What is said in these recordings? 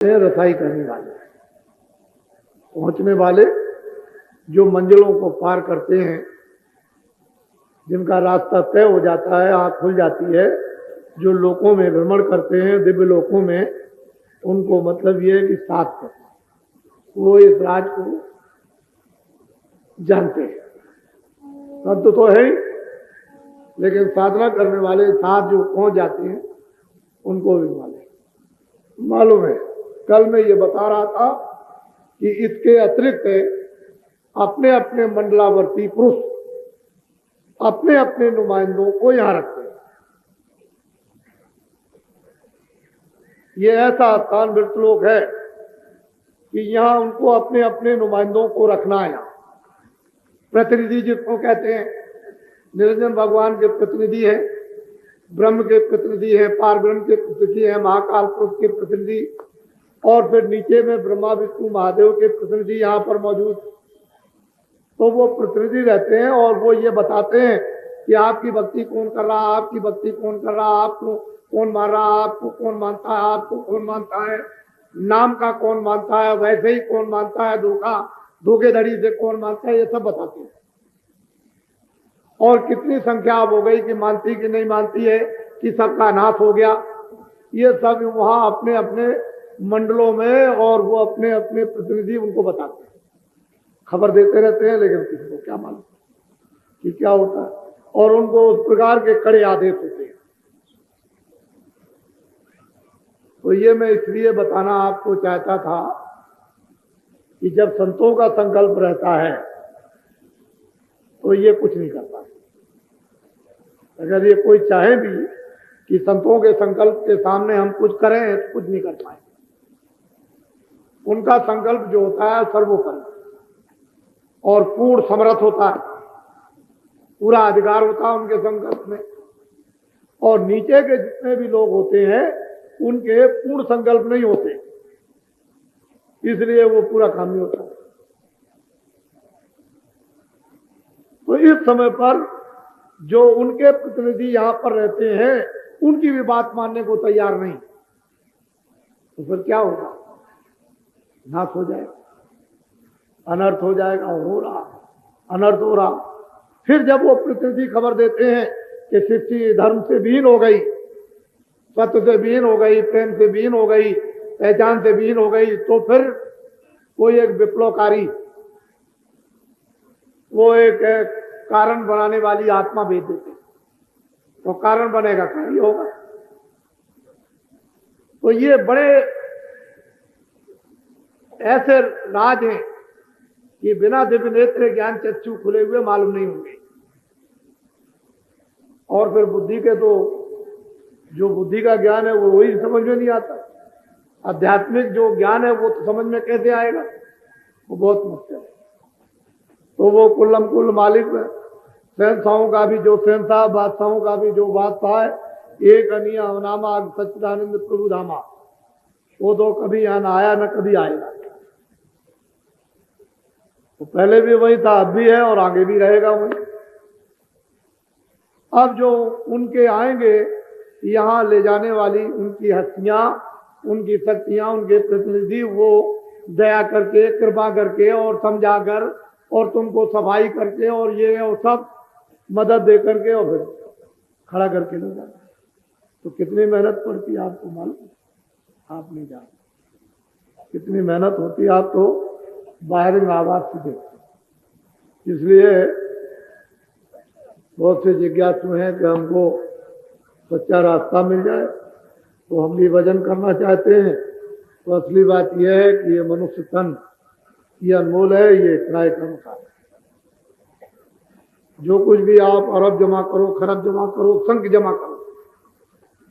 रसाई करने वाले, पहुंचने वाले, जो मंजिलों को पार करते हैं, जिनका रास्ता तय हो जाता है, आंख खुल जाती है, जो लोकों में भ्रमण करते हैं, दिव्य लोकों में, उनको मतलब ये है कि साथ करना, वो इस राज को जानते हैं। संत तो है ही, लेकिन साधना करने वाले साथ जो पहुंच जाते हैं उनको भी मालूम है। कल मैं ये बता रहा था कि इसके अतिरिक्त अपने अपने मंडलावर्ती पुरुष अपने अपने नुमाइंदों को यहां रखते हैं। ये ऐसा स्थान वृत्तलोक है कि यहां उनको अपने अपने नुमाइंदों को रखना है। प्रतिनिधि जिसको कहते हैं, निरंजन भगवान के प्रतिनिधि है, ब्रह्म के प्रतिनिधि है, पार ब्रह्म के प्रतिनिधि है, महाकाल पुरुष के प्रतिनिधि, और फिर नीचे में ब्रह्मा विष्णु महादेव के प्रतिनिधि यहाँ पर मौजूद। तो वो प्रतिनिधि रहते हैं और वो ये बताते हैं कि आपकी भक्ति कौन कर रहा, आपकी भक्ति कौन कर रहा, आपको कौन मान रहा, आपको कौन मानता है, आपको कौन मानता है, नाम का कौन मानता है, वैसे ही कौन मानता है, धोखेधड़ी से कौन मानता है, ये सब बताते हैं। और कितनी संख्या अब हो गई कि मानती कि नहीं मानती है, कि सबका नाश हो गया, ये सब वहां अपने अपने मंडलों में, और वो अपने अपने प्रतिनिधि उनको बताते हैं, खबर देते रहते हैं, लेकिन किसी को क्या मालूम कि क्या होता है। और उनको उस प्रकार के कड़े आदेश होते हैं। तो ये मैं इसलिए बताना आपको चाहता था कि जब संतों का संकल्प रहता है तो ये कुछ नहीं कर पाते। अगर ये कोई चाहे भी कि संतों के संकल्प के सामने हम कुछ करें तो कुछ नहीं कर पाएंगे। उनका संकल्प जो होता है सर्वोपरि और पूर्ण समर्थ होता है, पूरा अधिकार होता है उनके संकल्प में। और नीचे के जितने भी लोग होते हैं उनके पूर्ण संकल्प नहीं होते, इसलिए वो पूरा काम नहीं होता। तो इस समय पर जो उनके प्रतिनिधि यहां पर रहते हैं उनकी भी बात मानने को तैयार नहीं, तो फिर क्या होगा? नाश हो जाएगा, अनर्थ हो जाएगा, और हो रहा अनर्थ हो रहा। फिर जब वो प्रतिनिधि खबर देते हैं कि सृष्टि धर्म से विहीन हो गई, सत्य से विहीन हो गई, प्रेम से विहीन हो गई, पहचान से विहीन हो गई, तो फिर कोई एक विप्लवकारी, वो एक कारण बनाने वाली आत्मा भेज देते, तो कारण बनेगा, कार्य होगा। तो ये बड़े ऐसे राज हैं कि बिना दिव्य नेत्र ज्ञान चक्षु खुले हुए मालूम नहीं होंगे। और फिर बुद्धि के तो जो बुद्धि का ज्ञान है वो वही समझ में नहीं आता। आध्यात्मिक जो ज्ञान है वो तो समझ में कैसे आएगा, वो बहुत मुश्किल है। तो वो कुल्लम कुल मालिक में शहंशाहों का भी जो शहंशाह, बादशाहों का भी जो बादशाह है, एक अनिया अवनामा सच्चिदानंद प्रभु धामा, वो तो कभी यहाँ ना आया न कभी आएगा। तो पहले भी वही था, अब भी है और आगे भी रहेगा वही। अब जो उनके आएंगे यहाँ ले जाने वाली उनकी हस्तियां, उनकी शक्तियां, उनके प्रतिनिधि, वो दया करके, कृपा करके और समझा कर और तुमको सफाई करके और ये और सब मदद दे करके और फिर खड़ा करके ले जाना। तो कितनी मेहनत पड़ती है आपको मालूम? आप नहीं जानते कितनी मेहनत होती है। आप तो बाहर आवाज से देखते। इसलिए बहुत से जिज्ञासु हैं कि हमको सच्चा रास्ता मिल जाए, तो हम भी भजन करना चाहते हैं। तो असली बात यह है कि ये मनुष्य तन ये अनमोल है, ये किराए का मकान है। जो कुछ भी आप अरब जमा करो, खरब जमा करो, संख जमा करो,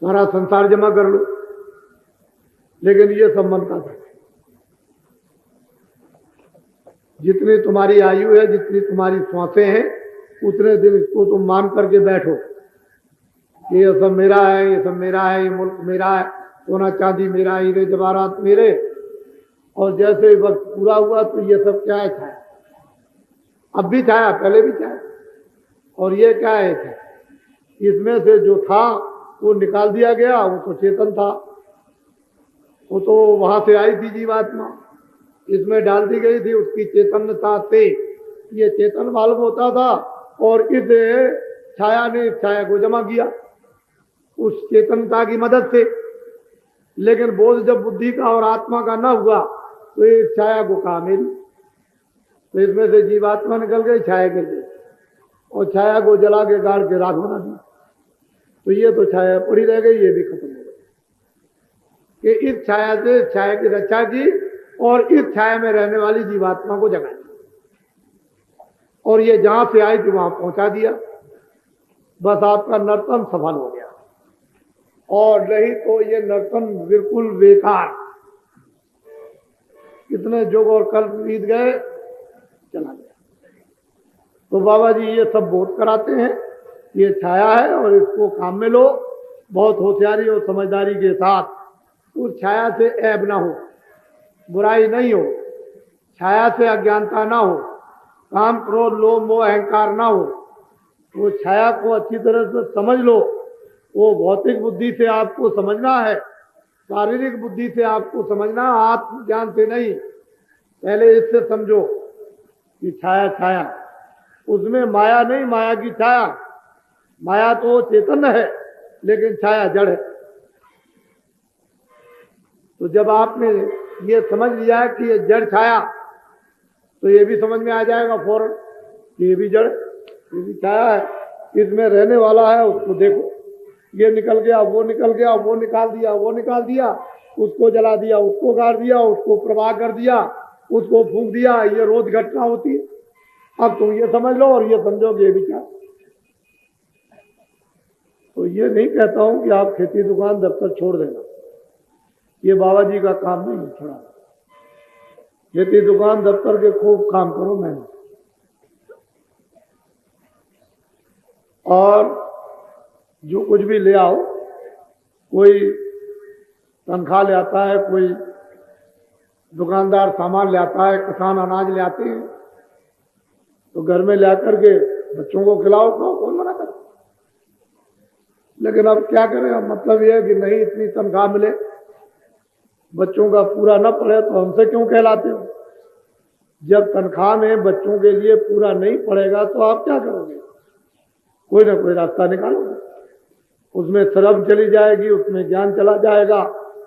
सारा संसार जमा कर लो, लेकिन ये सब मन का था। जितनी तुम्हारी आयु है, जितनी तुम्हारी श्वासें हैं, उतने दिन इसको तुम मान करके बैठो कि ये सब मेरा है, ये सब मेरा है, ये मुल्क मेरा है, सोना चांदी मेरा, हीरे जवाहरात मेरे। और जैसे वक्त पूरा हुआ तो ये सब क्या है? छाया। अब भी छाया, पहले भी छाया। और ये क्या है? इसमें से जो था वो निकाल दिया गया, वो तो चेतन था। वो तो वहां से आई थी जीवात्मा, इसमें डाल दी गई थी, उसकी चैतन्यता से ये चेतन मालूम होता था और इस छाया ने इस छाया को जमा किया उस चेतनता की मदद से। लेकिन बोध जब बुद्धि का और आत्मा का ना हुआ तो ये छाया को कहा मेरी, तो इसमें से जीवात्मा निकल गई, छाया गिर गई और छाया को जला के गाड़ के राख बना दी। तो ये तो छाया पड़ी रह गई, ये भी खत्म हो गई कि इस छाया से छाया की रक्षा की और इस छाया में रहने वाली जीवात्मा को जगा दिया और ये जहां से आई थी वहां पहुंचा दिया। बस आपका नर्तन सफल हो गया, और नहीं तो ये नर्तन बिल्कुल बेकार। कितने युग और कल्प बीत गए, चला गया। तो बाबा जी ये सब बोध कराते हैं, ये छाया है और इसको काम में लो, बहुत होशियारी और समझदारी के साथ। उस छाया से ऐब ना हो, बुराई नहीं हो, छाया से अज्ञानता ना हो, काम क्रोध लोभ मोह अहंकार ना हो। वो छाया को अच्छी तरह से समझ लो। वो भौतिक बुद्धि से आपको समझना है, शारीरिक बुद्धि से आपको समझना, आत्मज्ञान से नहीं। पहले इससे समझो कि छाया छाया, उसमें माया नहीं, माया की छाया। माया तो चेतन है लेकिन छाया जड़ है। तो जब आपने ये समझ लिया कि ये जड़ छाया, तो ये भी समझ में आ जाएगा फौरन कि ये भी जड़, ये भी छाया है, इसमें रहने वाला है। उसको देखो, ये निकल गया, वो निकल गया, वो निकाल दिया, वो निकाल दिया, उसको जला दिया, उसको गाड़ दिया, उसको प्रवाह कर दिया, उसको फूंक दिया। ये रोज घटना होती है। अब तुम ये समझ लो और ये समझोगे ये भी क्या। तो ये नहीं कहता हूं कि आप खेती दुकान दफ्तर छोड़ देना, ये बाबा जी का काम नहीं है। छोड़ा खेती दुकान दफ्तर के खूब काम करो मैंने, और जो कुछ भी ले आओ, कोई तनख्वाह ले आता है, कोई दुकानदार सामान ले आता है, किसान अनाज ले आते हैं, तो घर में ला करके बच्चों को खिलाओ, खाओ, कौन मना करे। लेकिन अब क्या करें, अब मतलब यह है कि नहीं इतनी तनख्वाह मिले, बच्चों का पूरा न पड़े तो हमसे क्यों कहलाते हो। जब तनख्वाह में बच्चों के लिए पूरा नहीं पड़ेगा तो आप क्या करोगे, कोई ना कोई रास्ता निकालोगे। उसमें शर्म चली जाएगी, उसमें ज्ञान चला जाएगा,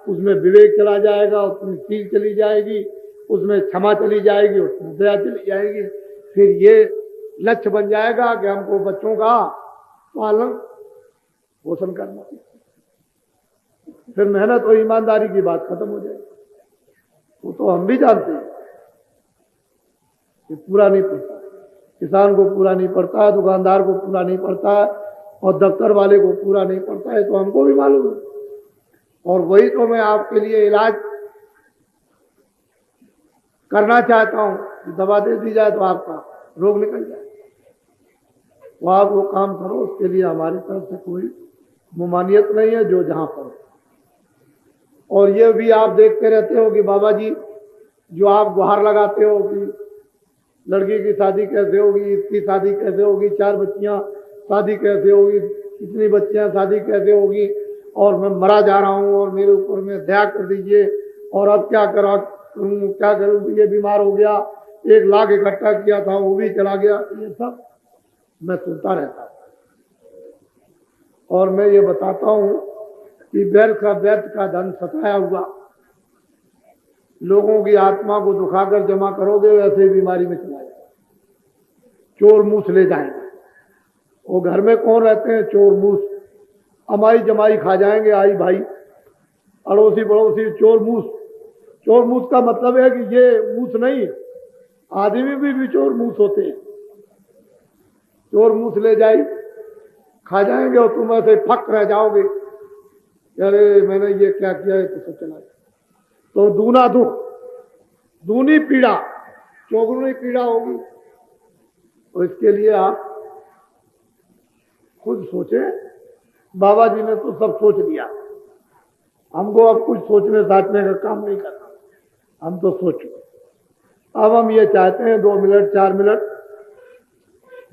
उसमें विवेक चला जाएगा, उसमें सीख चली जाएगी, उसमें क्षमा चली जाएगी, उसमें दया चली जाएगी। फिर ये लक्ष्य बन जाएगा कि हमको बच्चों का पालन पोषण करना। फिर मेहनत और ईमानदारी की बात खत्म हो जाएगी। वो तो हम भी जानते हैं कि पूरा नहीं पड़ता, किसान को पूरा नहीं पड़ता, दुकानदार को पूरा नहीं पड़ता और दफ्तर वाले को पूरा नहीं पड़ता है, तो हमको भी मालूम है। और वही तो मैं आपके लिए इलाज करना चाहता हूं कि दवा दे दी जाए तो आपका रोग निकल जाए। तो आप वो काम करो, उसके लिए हमारी तरफ से कोई मुमानियत नहीं है, जो जहां पर। और ये भी आप देखते रहते हो कि बाबा जी जो आप गुहार लगाते हो कि लड़की की शादी कैसे होगी, इसकी शादी कैसे होगी, 4 बच्चियां शादी कैसे होगी, इतनी बच्चियां शादी कैसे होगी, और मैं मरा जा रहा हूं और मेरे ऊपर में दया कर दीजिए, और अब क्या करूं, क्या करूं, ये बीमार हो गया, 1 लाख इकट्ठा किया था वो भी चला गया। ये सब मैं सुनता रहता हूं और मैं ये बताता हूं कि व्यर्थ का धन सताया हुआ लोगों की आत्मा को दुखाकर जमा करोगे, वैसे ही बीमारी में चला जाएगा। चोर मूस ले जाएंगे, वो घर में कौन रहते हैं, चोर मूस, अमाई जमाई खा जाएंगे, आई भाई, अड़ोसी पड़ोसी, चोर मूस। चोर मूस का मतलब है कि ये मूस नहीं, आदमी भी चोर मूस होते हैं। चोर मूस ले जाए, खा जाएंगे और तुम ऐसे फक रह जाओगे, अरे मैंने ये क्या किया है, तो सब चला जाए। तो दूना दुख, दूनी पीड़ा, चौगुनी पीड़ा होगी। और इसके लिए आप खुद सोचें। बाबा जी ने तो सब सोच लिया, हमको अब कुछ सोचने साचने का काम नहीं करना, हम तो सोच चुके। अब हम ये चाहते हैं 2 मिनट 4 मिनट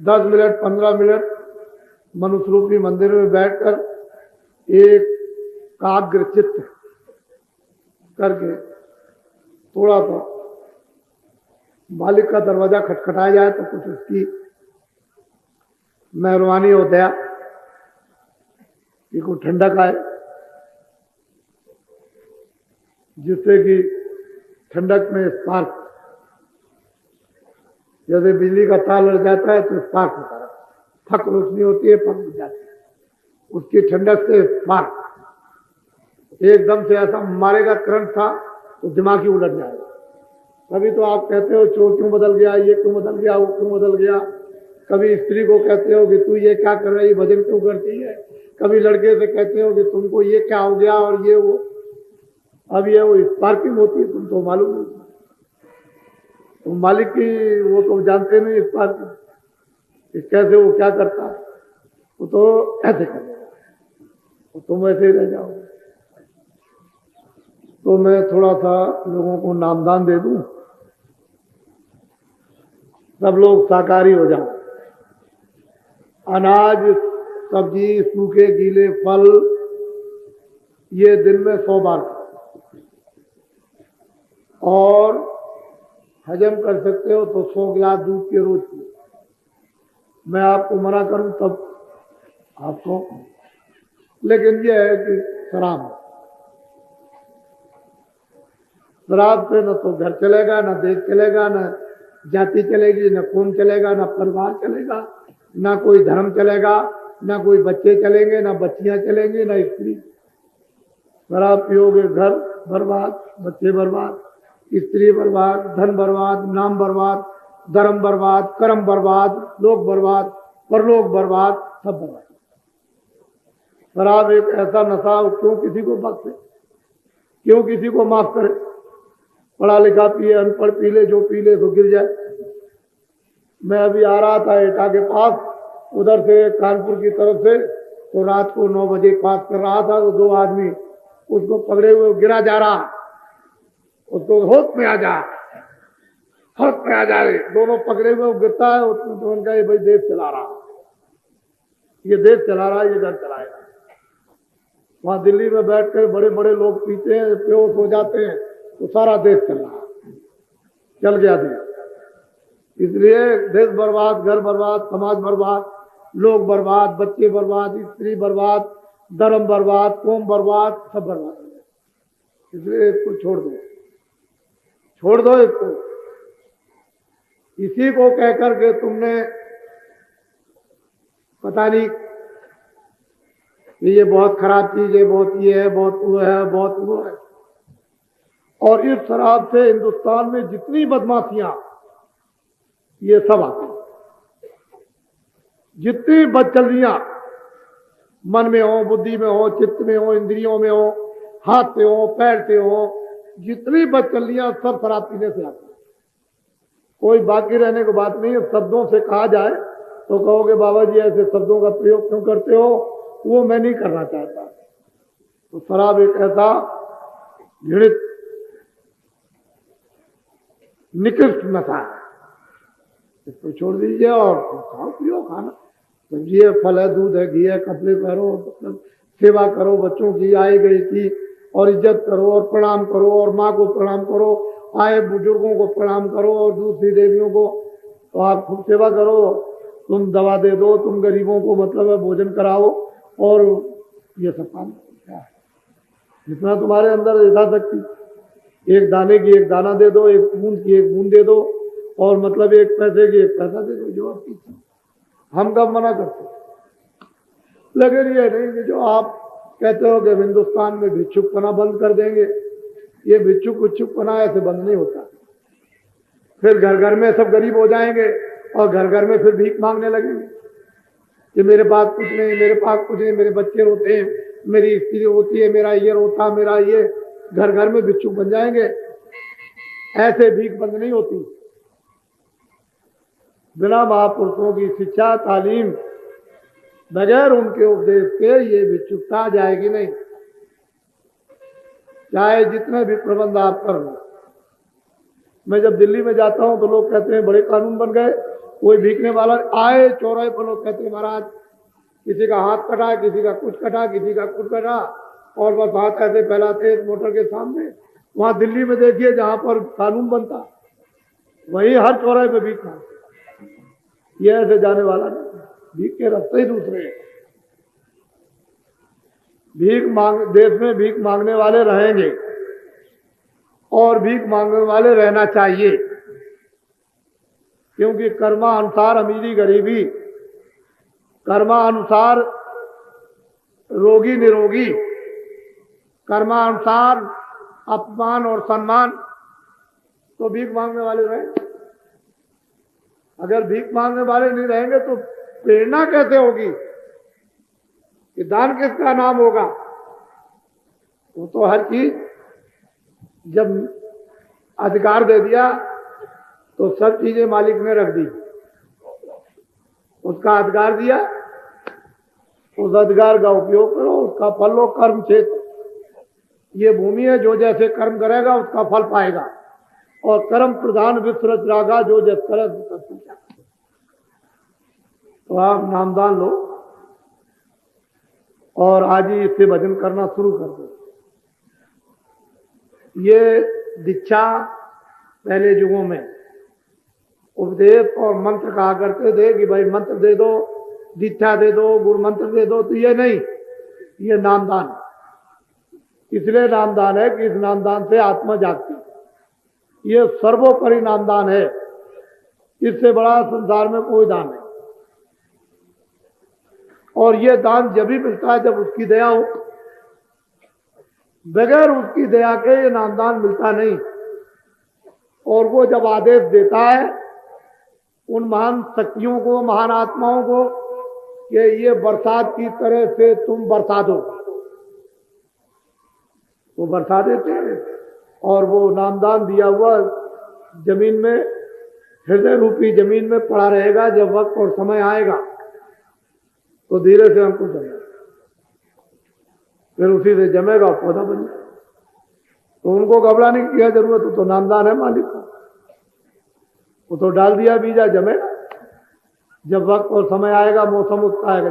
10 मिनट 15 मिनट मनुष्य रूपी मंदिर में बैठकर एक करके थोड़ा सा मालिक का दरवाजा खटखटाया जाए तो कुछ उसकी मेहरबानी हो दया कि कोई ठंडक आए, जिससे कि ठंडक में स्पार्क, जैसे बिजली का तार लग जाता है तो स्पार्क होता है, फक रोशनी होती है, फक बुझ जाती है, उसकी ठंडक से स्पार्क एकदम से ऐसा मारेगा, करंट था तो दिमाग ही उलट जाएगा। कभी तो आप कहते हो चोर क्यों बदल गया, ये क्यों बदल गया, वो क्यों बदल गया। कभी स्त्री को कहते हो कि तू ये क्या कर रही, भजन क्यों करती है। कभी लड़के से कहते हो कि तुमको ये क्या हो गया और ये वो। अब ये वो स्पार्किंग होती है, तुम तो मालूम नहीं, तो मालिक की वो तो जानते नहीं स्पार्किंग कैसे वो क्या करता है, वो तो ऐसे कर देगा, तो तुम ऐसे ही रह जाओगे। तो मैं थोड़ा सा लोगों को नामदान दे दूं, सब लोग शाकाहारी हो जाओ। अनाज, सब्जी, सूखे गीले फल ये दिन में 100 बार और हजम कर सकते हो तो 100 गिलास दूध के रोज पियो। मैं आपको मना करूं तब आपको, लेकिन ये है कि शराब से न तो घर चलेगा, न देश चलेगा, न जाति चलेगी, न खून चलेगा, न परिवार चलेगा, न कोई धर्म चलेगा, न कोई बच्चे चलेंगे, न बच्चियां चलेंगी, न स्त्री। शराब पियोगे घर बर्बाद, बच्चे बर्बाद, स्त्री बर्बाद, धन बर्बाद, नाम बर्बाद, धर्म बर्बाद, कर्म बर्बाद, लोक बर्बाद, परलोक बर्बाद, सब बर्बाद। शराब एक ऐसा नशा, क्यों किसी को बख्शे, क्यों किसी को माफ करे। पढ़ा लिखा पिए, अनपढ़ पी ले, जो पी ले तो गिर जाए। मैं अभी आ रहा था एटा के पास, उधर से कानपुर की तरफ से, तो रात को 9 बजे पास कर रहा था, तो 2 आदमी उसको पकड़े हुए गिरा जा रहा, उसको होश में आ जा, होश में आ जा रहे, दोनों पकड़े हुए गिरता है। तो उनका ये भाई देश चला रहा, ये देश चला रहा है, ये घर चलाएगा। वहां दिल्ली में बैठकर बड़े बड़े लोग पीते हैं, बेहोश हो जाते हैं, तो सारा देश चल रहा, चल गया देश। इसलिए देश बर्बाद, घर बर्बाद, समाज बर्बाद, लोग बर्बाद, बच्चे बर्बाद, स्त्री बर्बाद, धर्म बर्बाद, कौम बर्बाद, सब बर्बाद। इसलिए इसको छोड़ दो, छोड़ दो इसको। इसी को कहकर के तुमने पता नहीं ये बहुत खराब चीज है, बहुत ये है, बहुत वो है, बहुत वो है। और इस शराब से हिंदुस्तान में जितनी बदमाशियां ये सब आती, जितनी बदचलियां मन में हो, बुद्धि में हो, चित्त में हो, इंद्रियों में हो, हाथ से हो, पैर से हो, जितनी बदचलियां सब शराब पीने से आती। कोई बाकी रहने को बात नहीं है। शब्दों से कहा जाए तो कहोगे बाबा जी ऐसे शब्दों का प्रयोग क्यों करते हो, वो मैं नहीं करना चाहता। तो शराब एक ऐसा घृणित निकृष्ट नशा है, इसको छोड़ दीजिए और खाओ पियो, खाना सब्जी है, फल है, दूध है, घी है, कपड़े पहनो, मतलब सेवा करो बच्चों की, आए गए की, और इज्जत करो और प्रणाम करो, और माँ को प्रणाम करो, आए बुजुर्गों को प्रणाम करो, और दूसरी देवियों को तो आप खूब सेवा करो। तुम दवा दे दो, तुम गरीबों को मतलब है भोजन कराओ, और ये सब काम जितना तुम्हारे अंदर यथाशक्ति, एक दाने की एक दाना दे दो, एक बूंद की एक बूंद दे दो, और मतलब एक पैसे की एक पैसा दे दो, जो आपकी हम कब मना करते। लेकिन ये नहीं कि जो आप कहते हो कि हिंदुस्तान में भिक्षुकपना बंद कर देंगे, ये भिक्षुकपना ऐसे बंद नहीं होता। फिर घर घर में सब गरीब हो जाएंगे और घर घर में फिर भीख मांगने लगेंगे कि मेरे पास कुछ नहीं, मेरे पास कुछ नहीं, मेरे बच्चे रोते हैं, मेरी स्त्री होती है, मेरा ये रोता, मेरा ये, घर घर में भिक्षुक बन जाएंगे। ऐसे भीख बंद नहीं होती। बिना महापुरुषों की शिक्षा तालीम, बगैर उनके उपदेश के ये भिक्षुकता जाएगी नहीं, चाहे जितने भी प्रबंध आप कर लो। मैं जब दिल्ली में जाता हूं तो लोग कहते हैं बड़े कानून बन गए, कोई भीखने वाला आए चौराहे पर, लोग कहते हैं महाराज किसी का हाथ कटा, किसी का कुछ कटा, किसी का कुछ कटा, और बस हाथ ऐसे फैलाते मोटर के सामने, वहां दिल्ली में देखिए जहां पर कानून बनता वहीं हर चौराहे पे भीख मांगते। ये ऐसे जाने वाला नहीं, भीख के रास्ते ही दूसरे हैं। देश में भीख मांगने वाले रहेंगे और भीख मांगने वाले रहना चाहिए, क्योंकि कर्मानुसार अमीरी गरीबी, कर्मानुसार रोगी निरोगी, कर्मानुसार अपमान और सम्मान, तो भीख मांगने वाले रहेंगे। अगर भीख मांगने वाले नहीं रहेंगे तो प्रेरणा कैसे होगी कि दान किसका नाम होगा? वो तो हर चीज जब अधिकार दे दिया तो सब चीजें मालिक ने रख दी, उसका अधिकार दिया, उस अधिकार का उपयोग करो, उसका फल लो। कर्म क्षेत्र ये भूमि है, जो जैसे कर्म करेगा उसका फल पाएगा, और कर्म प्रधान विश्व रचरागा, जो जैसे करे। तो आप नामदान लो और आज ही इससे भजन करना शुरू कर दो। ये दीक्षा पहले युगों में उपदेश और मंत्र कहा करते थे कि भाई मंत्र दे दो, दीक्षा दे दो, गुरु मंत्र दे दो, तो ये नहीं, ये नामदान। इसलिए नामदान है कि इस नामदान से आत्मा जागती है। ये सर्वोपरि नामदान है, इससे बड़ा संसार में कोई दान नहीं। और ये दान जब भी मिलता है जब उसकी दया हो, बगैर उसकी दया के ये नामदान मिलता नहीं। और वो जब आदेश देता है उन महान शक्तियों को, महान आत्माओं को, कि ये बरसात की तरह से तुम बरसा दो, वो बरसा देते हैं। और वो नामदान दिया हुआ जमीन में, हृदय रूपी जमीन में पड़ा रहेगा। जब वक्त और समय आएगा तो धीरे से हमको जमेगा, फिर उसी से जमेगा, पौधा बन जाएगा। तो उनको घबराने की क्या जरूरत है? तो नामदान है मालिक का, वो तो डाल दिया बीजा, जमेगा। जब वक्त और समय आएगा, मौसम उसका आएगा,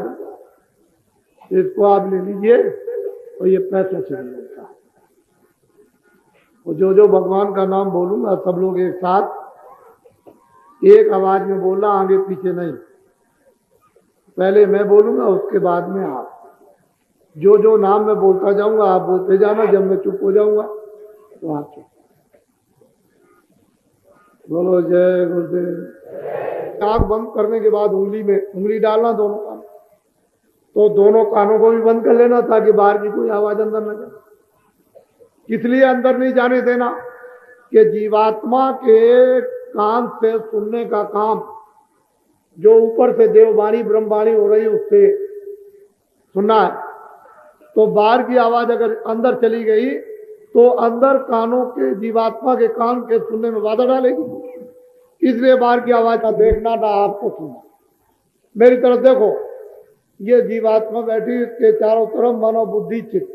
इसको आप ले लीजिए। और ये पैसे से मिलता है। और जो भगवान का नाम बोलूंगा सब लोग एक साथ एक आवाज में बोलना, आगे पीछे नहीं। पहले मैं बोलूंगा, उसके बाद में आप। जो नाम मैं बोलता जाऊंगा आप बोलते जाना। जब मैं चुप हो जाऊंगा तो आप चुप। बोलो जय गुरुदेव। आंख बंद करने के बाद उंगली डालना दोनों कानों, तो दोनों कानों को भी बंद कर लेना ताकि बाहर की कोई आवाज अंदर न जाए। इसलिए अंदर नहीं जाने देना कि जीवात्मा के कान से सुनने का काम, जो ऊपर से देववाणी ब्रह्मवाणी हो रही उससे सुनना है। तो बाहर की आवाज अगर अंदर चली गई तो अंदर कानों के, जीवात्मा के कान के सुनने में बाधा डालेगी। इसलिए बाहर की आवाज का देखना ना आपको सुनना। मेरी तरफ देखो, ये जीवात्मा बैठी, इसके चारों तरफ मनो बुद्धि चित्त।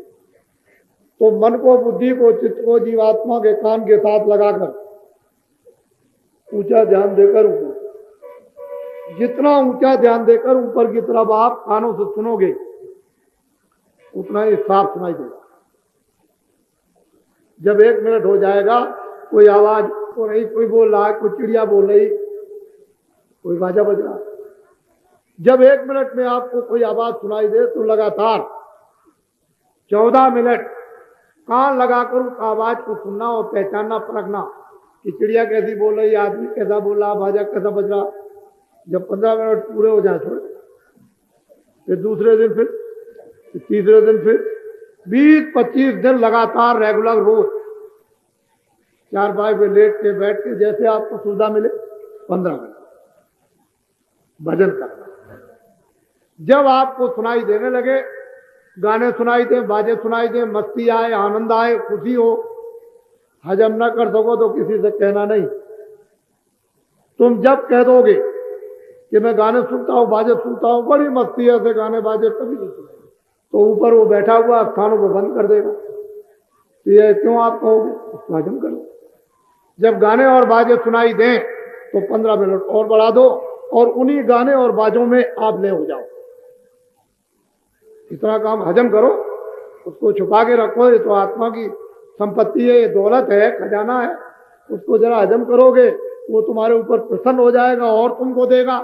तो मन को, बुद्धि को, चित्त को जीवात्मा के कान के साथ लगाकर ऊंचा ध्यान देकर, ऊपर जितना ऊंचा ध्यान देकर ऊपर की तरफ आप कानों से सुनोगे उतना ही साफ सुनाई देगा। जब 1 मिनट हो जाएगा, कोई आवाज तो नहीं, कोई बोल रहा है, कोई चिड़िया बोल रही, कोई बाजा बज रहा। जब 1 मिनट में आपको कोई आवाज सुनाई दे तो लगातार 14 मिनट कान लगाकर उस आवाज को सुनना और पहचानना, परखना कि चिड़िया कैसी बोल रही, आदमी कैसा बोल रहा, बाजा कैसा बज रहा। जब 15 मिनट पूरे हो जाए छोड़, फिर दूसरे दिन, फिर तीसरे दिन, फिर 20-25 दिन लगातार रेगुलर रोज चारपाई पे लेट के बैठ के जैसे आपको सुविधा मिले 15 मिनट भजन करना। जब आपको सुनाई देने लगे, गाने सुनाई दे, बाजे सुनाई दे, मस्ती आए, आनंद आए, खुशी हो, हजम न कर सको तो किसी से कहना नहीं। तुम जब कह दोगे कि मैं गाने सुनता हूं, बाजे सुनता हूं, बड़ी मस्ती है, ऐसे गाने बाजे कभी नहीं सुने, तो ऊपर वो बैठा हुआ कानों को बंद कर देगा। तो ये क्यों आप कहोगे? उसको हजम कर लो। जब गाने और बाजे सुनाई दें तो 15 मिनट और बढ़ा दो और उन्हीं गाने और बाजों में आप ले हो जाओ। इतना काम हजम करो, उसको छुपा के रखो। ये तो आत्मा की संपत्ति है, ये दौलत है, खजाना है, उसको जरा हजम करोगे वो तुम्हारे ऊपर प्रसन्न हो जाएगा और तुमको देगा।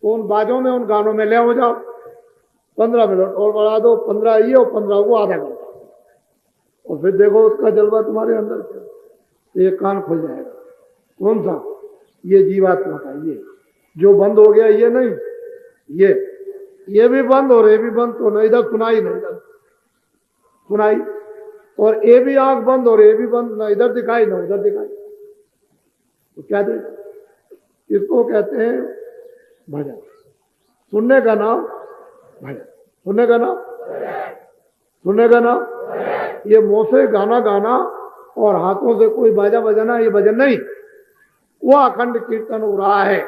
तो उन बाजों में, उन गानों में ले हो जाओ, 15 मिनट और बढ़ा दो, 15 ये और 15 वो, आधा घंटा, और फिर देखो उसका जलवा तुम्हारे अंदर से एक कान खुल जाएगा। कौन सा? ये जीवात्मा का, ये जो बंद हो गया, ये नहीं, ये भी बंद और ये भी बंद, तो न इधर सुनाई न इधर सुनाई, और ये भी आंख बंद और ये भी बंद, न इधर दिखाई न उधर दिखाई, तो क्या देगा? इसको कहते हैं भजन। सुनने का नाम भजन, सुनने का नाम, सुनने का नाम। ये मुंह से गाना गाना और हाथों से कोई बाजा बजाना ये भजन नहीं। वो अखंड कीर्तन हो रहा है,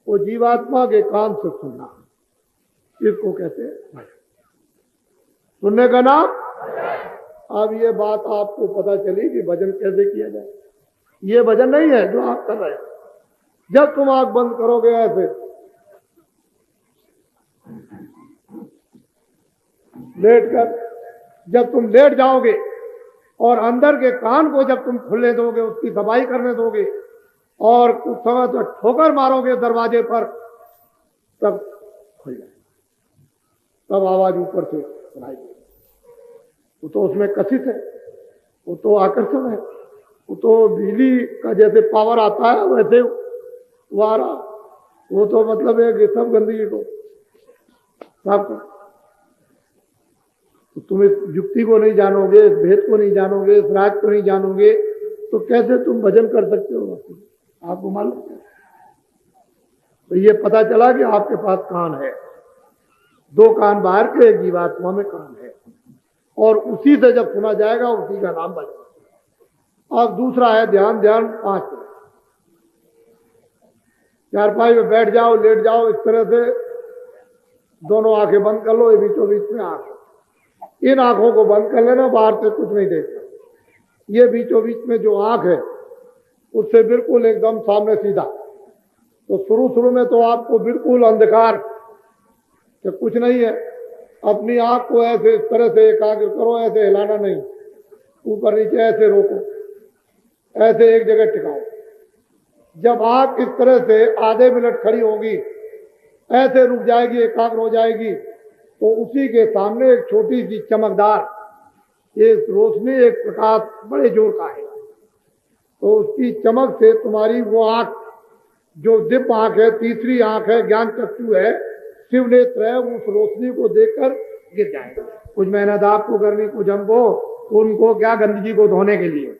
वो जीवात्मा के कान से सुनना, इसको कहते हैं भजन, सुनने का नाम। अब ये बात आपको पता चली कि भजन कैसे किया जाए। ये भजन नहीं है जो आप कर रहे हैं। जब तुम आंख बंद करोगे ऐसे लेट कर, जब तुम लेट जाओगे और अंदर के कान को जब तुम खुलने दोगे, उसकी सफाई करने दोगे और कुछ समय तो ठोकर मारोगे दरवाजे पर, तब खुल जाए, तब आवाज ऊपर से सुनाई देगी। वो तो उसमें कशिश है, वो तो आकर्षण है, वो तो बिजली का जैसे पावर आता है वैसे वो आ रहा, वो तो मतलब है कि सब गंदगी को साफ कर। तो तुम इस युक्ति को नहीं जानोगे, इस भेद को नहीं जानोगे, इस राज को नहीं जानोगे, तो कैसे तुम भजन कर सकते हो? आपको मालूम है? तो ये पता चला कि आपके पास कान है, 2 कान बाहर के, एक जीवात्मा में कान है, और उसी से जब सुना जाएगा उसी का नाम भजन। अब दूसरा है ध्यान। ध्यान 5 मिनट, चारपाई में बैठ जाओ, लेट जाओ, इस तरह से दोनों आंखें बंद कर लो, ये बीचों बीच में आंख, इन आंखों को बंद कर लेना, बाहर से कुछ नहीं देखना। ये बीचों बीच में जो आंख है उससे बिल्कुल एकदम सामने सीधा। तो शुरू में तो आपको बिल्कुल अंधकार कि कुछ नहीं है, अपनी आंख को ऐसे इस तरह से एकाग्र करो, ऐसे हिलाना नहीं, ऊपर नीचे ऐसे रोको, ऐसे एक जगह टिकाओ। जब आंख इस तरह से आधे मिनट खड़ी होगी, ऐसे रुक जाएगी, एकाग्र हो जाएगी, तो उसी के सामने एक छोटी सी चमकदार एक रोशनी, एक प्रकाश बड़े जोर का है, तो उसकी चमक से तुम्हारी वो आंख जो दिव्य आंख है, तीसरी आंख है, ज्ञान चक्षु है, शिव नेत्र है, उस रोशनी को देखकर गिर जाएगा। कुछ मेहनत आपको करनी, कुछ हमको, उनको क्या गंदगी को धोने के लिए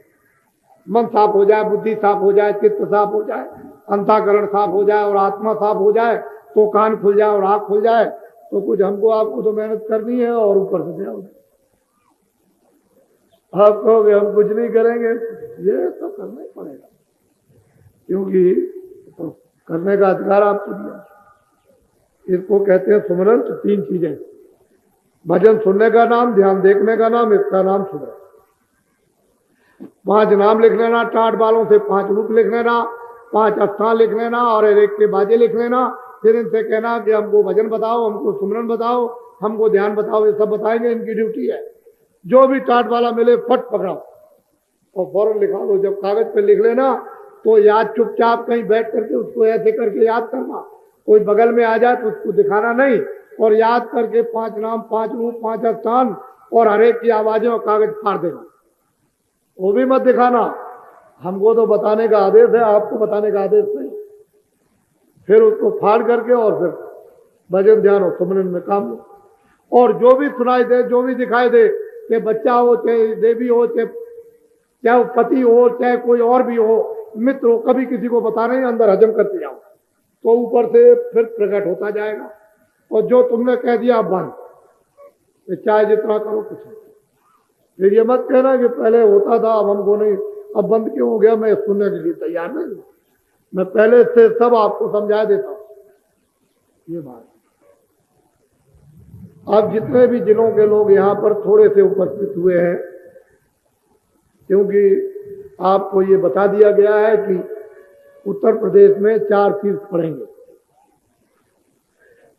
मन साफ हो जाए, बुद्धि साफ हो जाए, चित्त साफ हो जाए, अंतःकरण साफ हो जाए और आत्मा साफ हो जाए, तो कान खुल जाए और आंख खुल जाए। तो कुछ हमको आपको तो मेहनत करनी है और ऊपर से क्या आप कहोगे हम कुछ नहीं करेंगे, ये तो करना ही पड़ेगा, क्योंकि तो करने का अधिकार आपको दिया। इसको कहते हैं सुमरन। तो 3 चीजें, भजन सुनने का नाम, ध्यान देखने का नाम, इसका नाम सुमरन। 5 नाम लिख लेना, टाट बालों से 5 रूप लिख लेना, 5 स्थान लिख लेना और एक के बाजे लिख लेना। फिर इनसे कहना कि हमको भजन बताओ, हमको सुमरन बताओ, हमको ध्यान बताओ, ये सब बताएंगे, इनकी ड्यूटी है। जो भी टाट वाला मिले फट पकड़ाओ और फौरन लिखा लो। जब कागज पे लिख लेना तो याद चुपचाप कहीं बैठ करके उसको ऐसे करके याद करना, कोई बगल में आ जाए तो उसको दिखाना नहीं, और याद करके 5 नाम, 5 रूप, 5 स्थान और हर एक की आवाजें और कागज फाड़ देना, वो भी मत दिखाना। हमको तो बताने का आदेश है, आपको बताने का आदेश नहीं। फिर उसको फाड़ करके और फिर भजन ध्यान और सुमरन में काम लो। और जो भी सुनाई दे, जो भी दिखाई दे, चाहे बच्चा हो, चाहे देवी हो, चाहे वो पति हो, चाहे कोई और भी हो, मित्र हो, कभी किसी को बता नहीं, अंदर हजम करते जाओ, तो ऊपर से फिर प्रकट होता जाएगा। और जो तुमने कह दिया बंद, चाहे जितना करो कुछ नहीं। फिर ये मत कहना कि पहले होता था अब हमको नहीं, अब बंद क्यों हो गया, मैं सुनने के लिए तैयार नहीं। मैं पहले से सब आपको समझा देता हूं ये बात। अब जितने भी जिलों के लोग यहाँ पर थोड़े से उपस्थित हुए हैं, क्योंकि आपको ये बता दिया गया है कि उत्तर प्रदेश में 4 तीर्थ पड़ेंगे।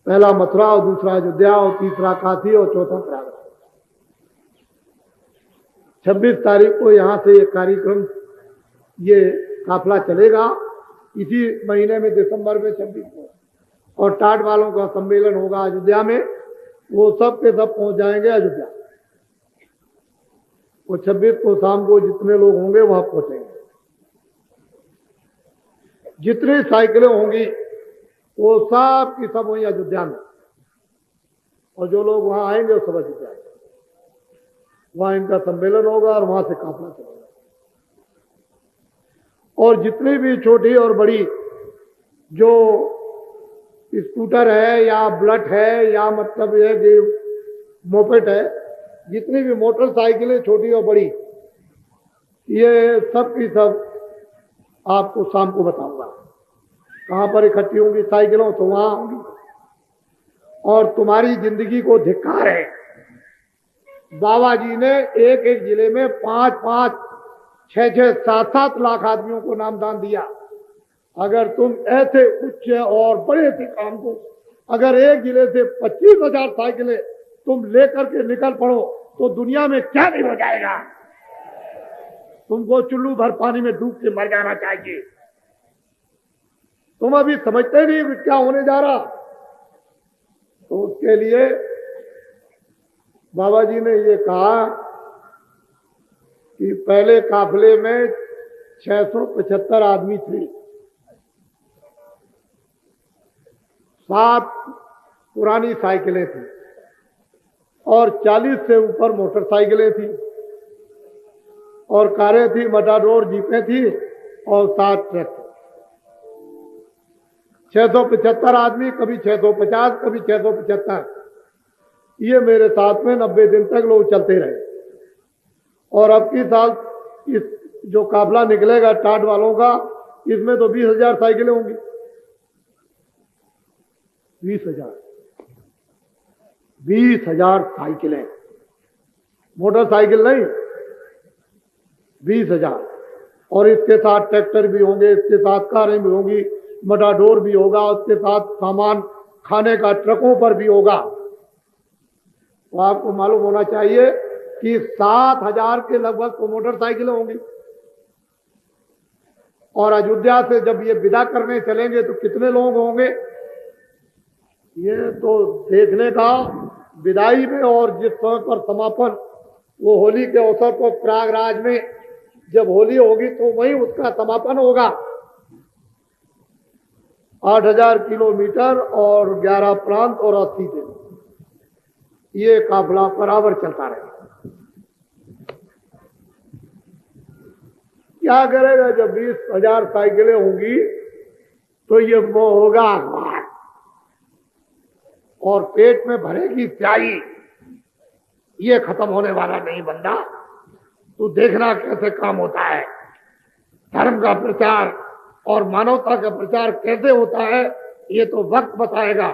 पहला मथुरा और दूसरा अयोध्या और तीसरा काशी और चौथा प्रयागराज। 26 तारीख को यहाँ से ये कार्यक्रम, ये काफिला चलेगा इसी महीने में, दिसंबर में 26 को, और टाट वालों का सम्मेलन होगा अयोध्या में। वो सब के सब पहुंच जाएंगे अयोध्या। वो 26 को शाम को जितने लोग होंगे वहां पहुंचेंगे। जितनी साइकिलें होंगी वो सब की सब वहीं अयोध्या में, और जो लोग वहां आएंगे वो सब अयोध्या में, वहां इनका सम्मेलन होगा और वहां से काफिला चलेगा। और जितनी भी छोटी और बड़ी जो स्कूटर है या बुलेट है या मतलब यह कि मोपेड है, जितनी भी मोटरसाइकिलें छोटी और बड़ी, ये सब की सब आपको शाम को बताऊंगा कहां पर इकट्ठी होंगी साइकिलों, तो वहां होंगी। और तुम्हारी जिंदगी को धिक्कार है, बाबा जी ने एक एक जिले में 5-5, 6-6, 7-7 लाख आदमियों को नामदान दिया। अगर तुम ऐसे उच्च और बड़े से काम को, अगर एक जिले से 25,000 साइकिलें तुम लेकर के निकल पड़ो तो दुनिया में क्या नहीं हो जाएगा। तुमको चुल्लू भर पानी में डूब के मर जाना चाहिए। तुम अभी समझते नहीं कि क्या होने जा रहा। तो उसके लिए बाबा जी ने ये कहा कि पहले काफिले में 675 आदमी थे, 7 पुरानी साइकिलें थी और 40 से ऊपर मोटरसाइकिलें थी और कारें थी, मटाडोर जीपें थी और 7 ट्रक। 675 आदमी, कभी 650, कभी 675। ये मेरे साथ में 90 दिन तक लोग चलते रहे। और अब की साल इस जो काफिला निकलेगा टाट वालों का, इसमें तो 20,000 साइकिलें होंगी। 20,000 साइकिलें, मोटरसाइकिल नहीं, 20,000। और इसके साथ ट्रैक्टर भी होंगे, इसके साथ कारें भी होंगी, मटाडोर भी होगा, उसके साथ सामान खाने का ट्रकों पर भी होगा। तो आपको मालूम होना चाहिए कि 7,000 के लगभग तो मोटरसाइकिलें होंगी। और अयोध्या से जब ये विदा करने चलेंगे तो कितने लोग होंगे, ये तो देखने का विदाई में। और जिस समय पर समापन, वो होली के अवसर पर प्रयागराज में जब होली होगी तो वहीं उसका समापन होगा। 8,000 किलोमीटर और 11 प्रांत और 80 दिन, ये काफिला बराबर चलता रहेगा। क्या करेगा जब 20,000 साइकिलें होंगी तो ये वो होगा अखबार और पेट में भरेगी स्याही। ये खत्म होने वाला नहीं बंदा, तू देखना कैसे काम होता है। धर्म का प्रचार और मानवता का प्रचार कैसे होता है ये तो वक्त बताएगा।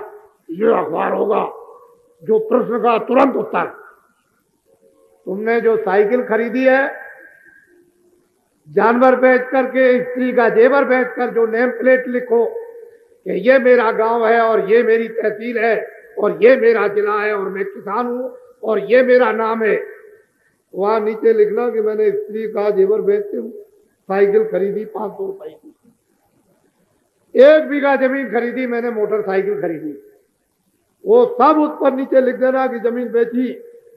ये अखबार होगा जो प्रश्न का तुरंत उत्तर। तुमने जो साइकिल खरीदी है, जानवर बेच करके, स्त्री का जेवर बेच कर जो नेम प्लेट लिखो कि ये मेरा गांव है और ये मेरी तहसील है और ये मेरा जिला है और मैं किसान हूं और ये मेरा नाम है, वहां नीचे लिखना कि मैंने स्त्री का जेवर बेच के साइकिल खरीदी 500 रुपए की, 1 बीघा जमीन खरीदी मैंने, मोटरसाइकिल खरीदी। वो सब उस पर नीचे लिख देना कि जमीन बेची,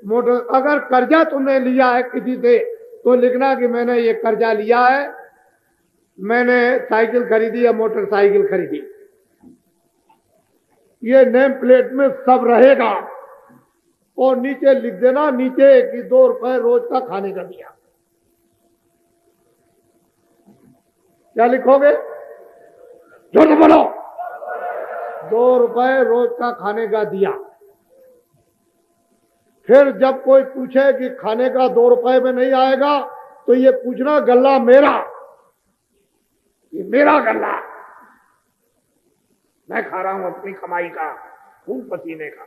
मोटर। अगर कर्जा तुमने लिया है किसी से तो लिखना कि मैंने ये कर्जा लिया है, मैंने साइकिल खरीदी या मोटरसाइकिल खरीदी। ये नेम प्लेट में सब रहेगा। और नीचे लिख देना नीचे कि 2 रुपए रोज का खाने का दिया। क्या लिखोगे? जोर से बोलो। 2 रुपए रोज का खाने का दिया। फिर जब कोई पूछे कि खाने का 2 रुपए में नहीं आएगा तो ये पूछना गल्ला मेरा, ये मेरा गल्ला, मैं खा रहा हूं अपनी कमाई का, खून पसीने का।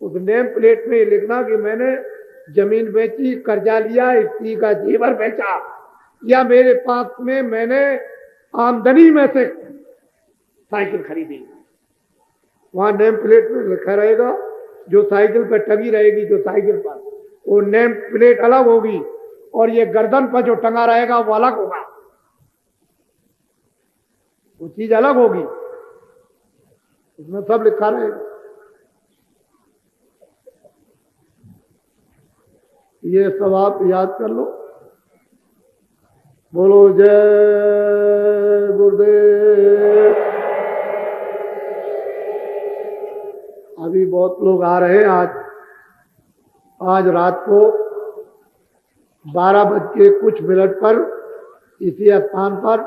उस नेम प्लेट में लिखना कि मैंने जमीन बेची, कर्जा लिया, स्त्री का जेवर बेचा, या मेरे पास में मैंने आमदनी में से साइकिल खरीदी। वहां नेम प्लेट में लिखा रहेगा। जो साइकिल पर टंगी रहेगी, जो साइकिल पर, वो नेम प्लेट अलग होगी और ये गर्दन पर जो टंगा रहेगा वो अलग होगा, वो चीज अलग होगी, उसमें सब लिखा रहेगा। ये सब आप याद कर लो। बोलो जय गुरुदेव। अभी बहुत लोग आ रहे हैं। आज रात को 12:00 पर इसी स्थान पर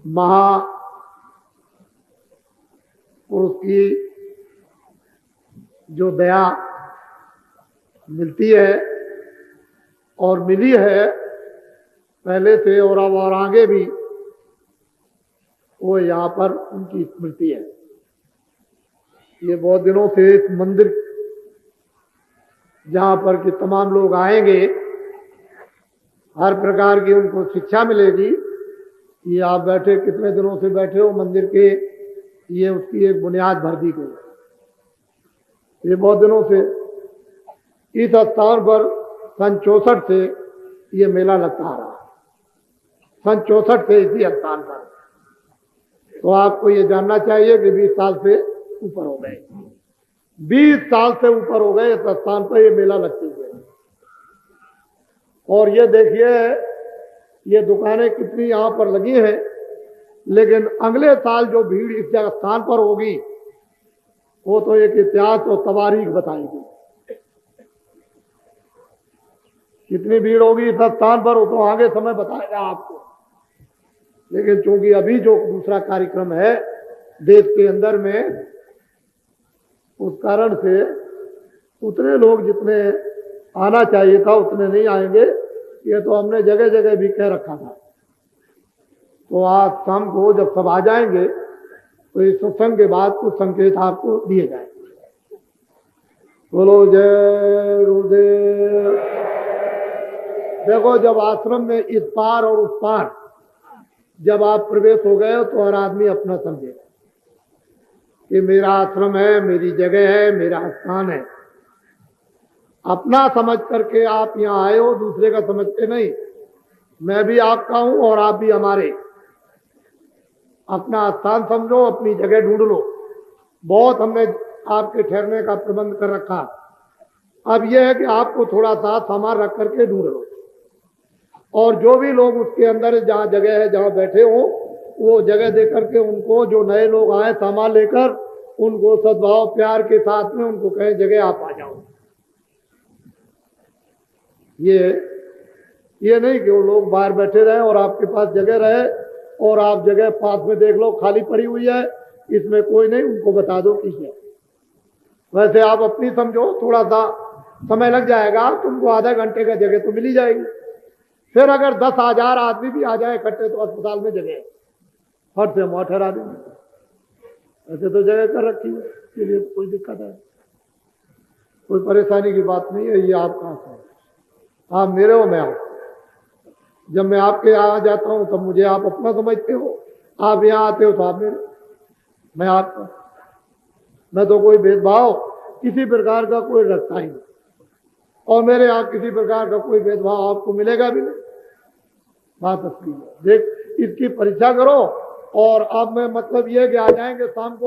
महापुरुष की जो दया मिलती है और मिली है पहले से और अब और आगे भी, वो यहाँ पर उनकी स्मृति है। ये बहुत दिनों से इस मंदिर जहाँ पर कि तमाम लोग आएंगे, हर प्रकार की उनको शिक्षा मिलेगी। ये आप बैठे कितने दिनों से बैठे हो मंदिर के, ये उसकी एक बुनियाद भर दी गई। ये बहुत दिनों से इस स्थान पर सन 64 से ये मेला लगता आ रहा, सन 64 से इसी स्थान पर। तो आपको ये जानना चाहिए कि 20 साल से ऊपर हो गए, 20 साल से ऊपर हो गए इस स्थान पर ये मेला लगती है। और ये देखिए ये दुकानें कितनी यहाँ पर लगी हैं, लेकिन अगले साल जो भीड़ इस जगह स्थान पर होगी वो तो एक इतिहास और तवारीख बताएगी। कितनी भीड़ होगी इस स्थान पर वो तो आगे समय बताएगा आपको। लेकिन चूंकि अभी जो दूसरा कार्यक्रम है देश के अंदर में, उस कारण से उतने लोग जितने आना चाहिए था उतने नहीं आएंगे। ये तो हमने जगह जगह भी कह रखा था। तो आज शाम को जब सब आ जाएंगे तो इस सत्संग के बाद कुछ संकेत आपको दिए जाएंगे। बोलो जय गुरुदेव। देखो जब आश्रम में इस पार और उस पार जब आप प्रवेश हो गए तो हर आदमी अपना समझेगा कि मेरा आश्रम है, मेरी जगह है, मेरा स्थान है। अपना समझ करके आप यहाँ आए हो, दूसरे का समझ के नहीं। मैं भी आपका हूं और आप भी हमारे। अपना स्थान समझो, अपनी जगह ढूंढ लो। बहुत हमने आपके ठहरने का प्रबंध कर रखा। अब यह है कि आपको थोड़ा सा सामान रख करके ढूंढ लो, और जो भी लोग उसके अंदर जहाँ जगह है जहाँ बैठे हो वो जगह दे करके उनको, जो नए लोग आए सामान लेकर, उनको सद्भाव प्यार के साथ में उनको कहें जगह आप आ जाओ। ये नहीं कि वो लोग बाहर बैठे रहे और आपके पास जगह रहे और आप जगह पास में देख लो खाली पड़ी हुई है, इसमें कोई नहीं, उनको बता दो कि है। वैसे आप अपनी समझो, थोड़ा सा समय लग जाएगा, तुमको आधा घंटे का जगह तो मिल ही जाएगी। फिर अगर 10,000 आदमी भी आ जाए इकट्ठे तो अस्पताल में जगह है, फट से हम ठहरा देंगे। ऐसे तो जगह कर रखी है, इसके लिए कोई दिक्कत है, कोई परेशानी की बात नहीं है। ये आप कहाँ से, आप मेरे हो, मैं आप। जब मैं आपके यहाँ आ जाता हूँ तब मुझे आप अपना समझते हो, आप यहाँ आते हो तो आप मेरे, मैं आपका। मैं तो कोई भेदभाव किसी प्रकार का कोई रखता ही नहीं, और मेरे यहाँ किसी प्रकार का कोई भेदभाव आपको मिलेगा भी नहीं। बात असली है। देख इसकी परीक्षा करो। और अब मैं मतलब ये कि आ जाएंगे शाम को।